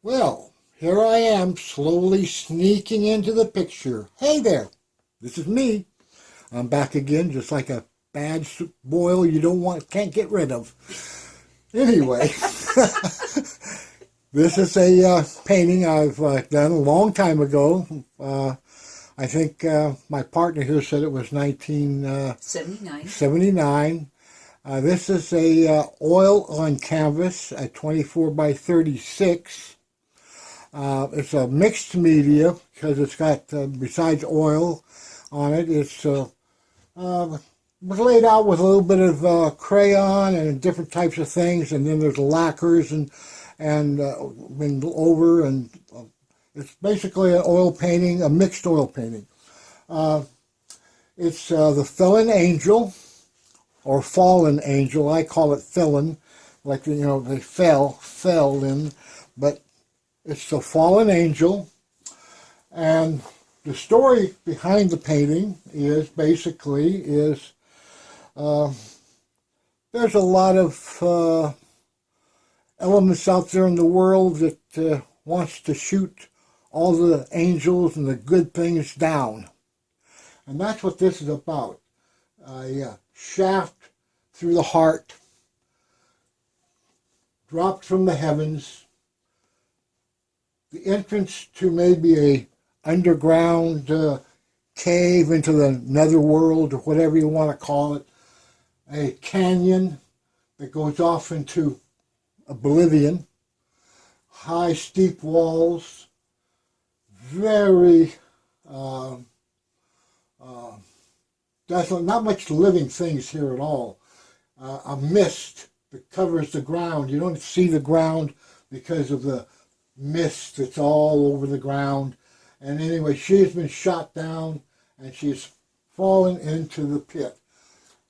Well, here I am slowly sneaking into the picture. Hey there, this is me. I'm back again, just like a bad boil you can't get rid of. Anyway, this is a painting I've done a long time ago. I think my partner here said it was 1979. This is a oil on canvas at 24 by 36. It's a mixed media because it's got, besides oil on it, it's was laid out with a little bit of crayon and different types of things, and then there's lacquers and over, and it's basically an oil painting, a mixed oil painting. It's the Felon Angel, or Fallen Angel. I call it Felon, like, you know, they fell in, but it's the Fallen Angel. And the story behind the painting is basically there's a lot of elements out there in the world that wants to shoot all the angels and the good things down. And that's what this is about. A shaft through the heart, dropped from the heavens, the entrance to maybe a underground cave into the netherworld, or whatever you want to call it, a canyon that goes off into oblivion, high steep walls, very desolate, not much living things here at all. A mist that covers the ground. You don't see the ground because of the mist that's all over the ground. And anyway, she has been shot down and she's fallen into the pit.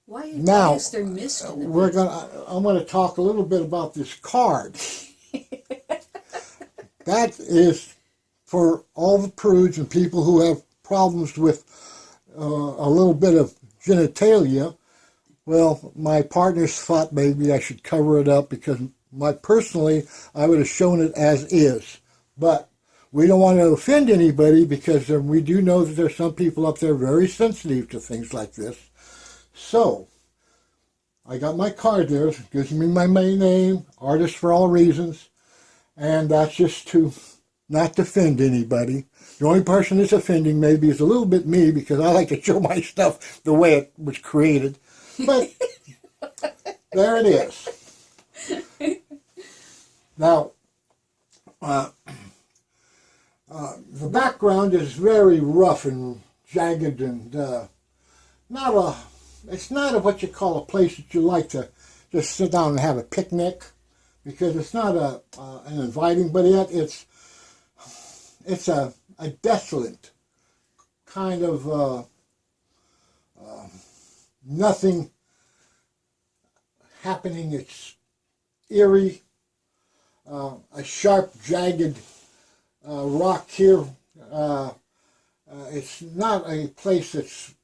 Why is there mist in the pit? I'm going to talk a little bit about this card. That is for all the prudes and people who have problems with a little bit of genitalia. Well, my partners thought maybe I should cover it up because personally, I would have shown it as is. But we don't want to offend anybody because we do know that there's some people up there very sensitive to things like this. So, I got my card there. It gives me my main name, Artist for All Reasons. And that's just to not offend anybody. The only person that's offending maybe is a little bit me because I like to show my stuff the way it was created. But there it is. Now, the background is very rough and jagged and it's not what you call a place that you like to just sit down and have a picnic, because it's not an inviting, but yet it's a desolate kind of nothing happening. It's eerie, a sharp, jagged rock here. It's not a place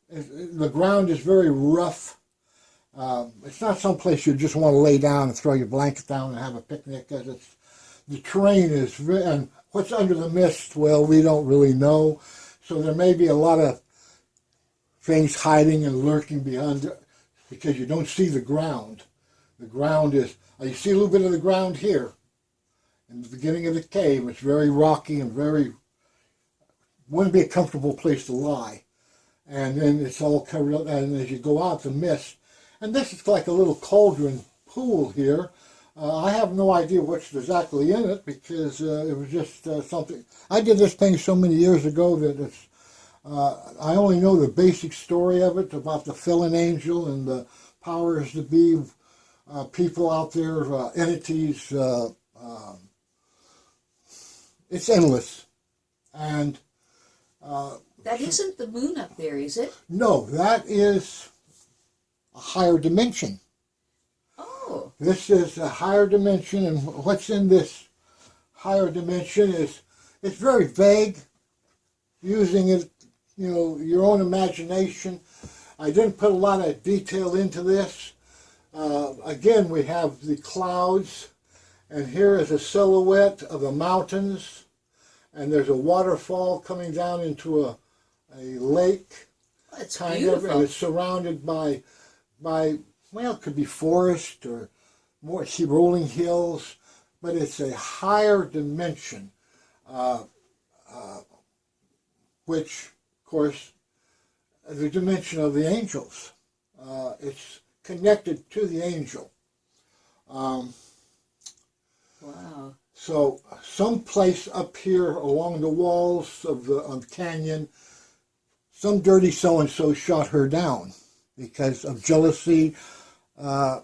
the ground is very rough. It's not some place you just want to lay down and throw your blanket down and have a picnic, because the terrain is and what's under the mist, well, we don't really know. So there may be a lot of things hiding and lurking behind it because you don't see the ground. The ground is, you see a little bit of the ground here in the beginning of the cave. It's very rocky and wouldn't be a comfortable place to lie. And then it's all covered up, and as you go out, the mist. And this is like a little cauldron pool here. I have no idea what's exactly in it because it was just something. I did this thing so many years ago that I only know the basic story of it, about the Felon Angel and the powers that be, people out there, entities. It's endless. And that isn't the moon up there, is it? No, that is a higher dimension. Oh. This is a higher dimension, and what's in this higher dimension it's very vague, using it, your own imagination. I didn't put a lot of detail into this. Again, we have the clouds And here is a silhouette of the mountains, and there's a waterfall coming down into a lake, It's kind beautiful. of, and it's surrounded by, well, it could be forest or more rolling hills, but it's a higher dimension, which, of course, the dimension of the angels. It's connected to the angel. Wow. So someplace up here along the walls of the canyon, some dirty so-and-so shot her down because of jealousy, for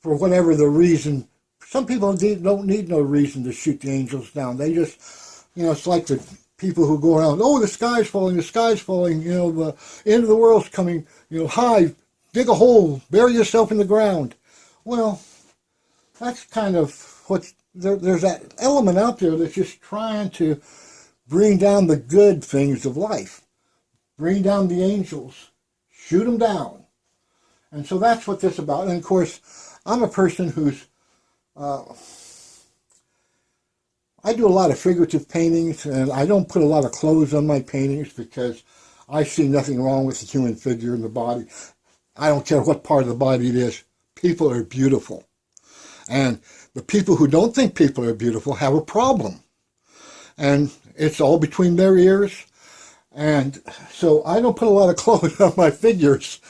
whatever the reason. Some people don't need no reason to shoot the angels down. They just, it's like the people who go around, oh, the sky's falling, the end of the world's coming, hi, dig a hole, bury yourself in the ground. Well, that's kind of there's that element out there that's just trying to bring down the good things of life, bring down the angels, shoot them down. And so that's what this is about. And of course, I'm a person who's, I do a lot of figurative paintings, and I don't put a lot of clothes on my paintings because I see nothing wrong with the human figure and the body. I don't care what part of the body it is. People are beautiful. And the people who don't think people are beautiful have a problem. And it's all between their ears. And so I don't put a lot of clothes on my figures.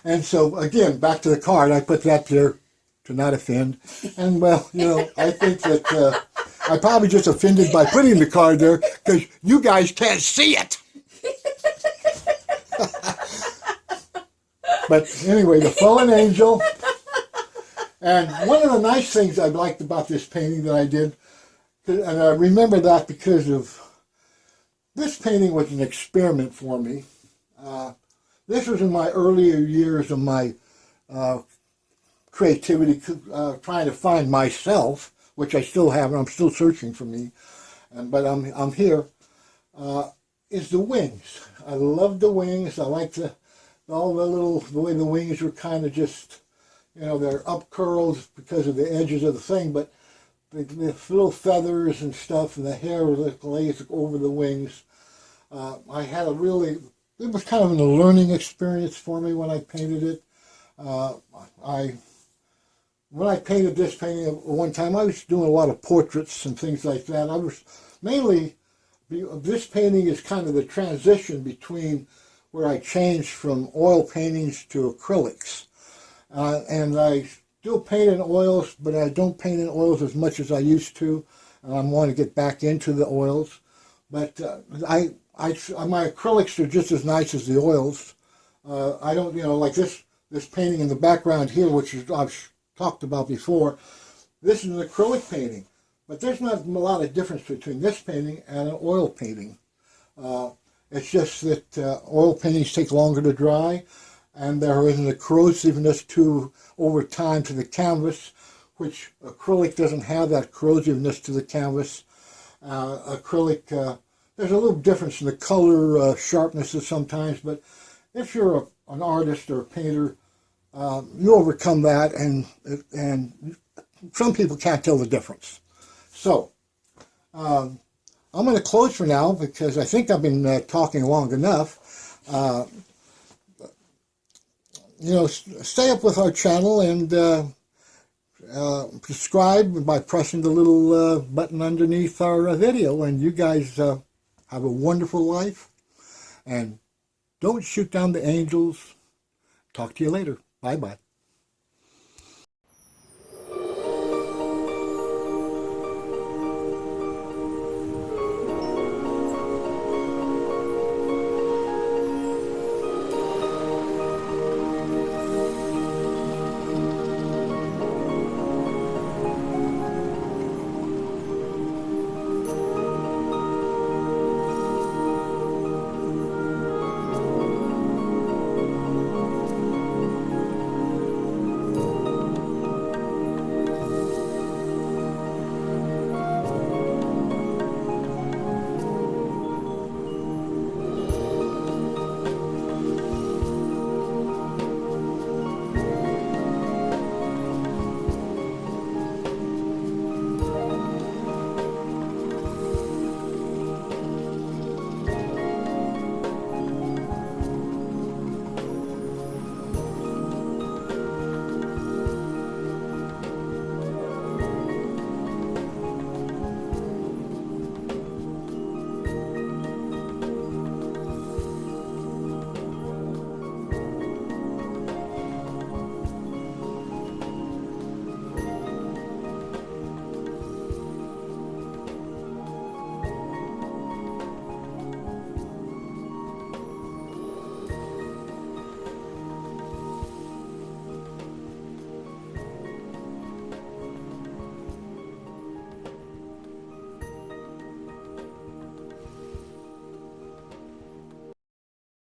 And so, again, back to the card, I put that there to not offend. And, well, I think that I probably just offended by putting the card there because you guys can't see it. But anyway, the fallen angel. And one of the nice things I liked about this painting that I did, and I remember that because of, this painting was an experiment for me. This was in my earlier years of my creativity, trying to find myself, which I still have, and I'm still searching for me. But I'm here. Is the wings. I love the wings. I like the way the wings were kind of just, they're up curls because of the edges of the thing, but the little feathers and stuff, and the hair lays over the wings. I had it was kind of a learning experience for me when I painted it. When I painted this painting one time, I was doing a lot of portraits and things like that. I was mainly, this painting is kind of the transition between where I changed from oil paintings to acrylics. And I still paint in oils, but I don't paint in oils as much as I used to. And I want to get back into the oils. But my acrylics are just as nice as the oils. I don't, like this painting in the background here, which I've talked about before. This is an acrylic painting, but there's not a lot of difference between this painting and an oil painting. It's just that oil paintings take longer to dry, and there is an corrosiveness over time to the canvas, which acrylic doesn't have that corrosiveness to the canvas. Acrylic, there's a little difference in the color sharpnesses sometimes, but if you're an artist or a painter, you overcome that, and some people can't tell the difference. So, I'm going to close for now because I think I've been talking long enough. Stay up with our channel and subscribe by pressing the little button underneath our video. And you guys have a wonderful life. And don't shoot down the angels. Talk to you later. Bye-bye.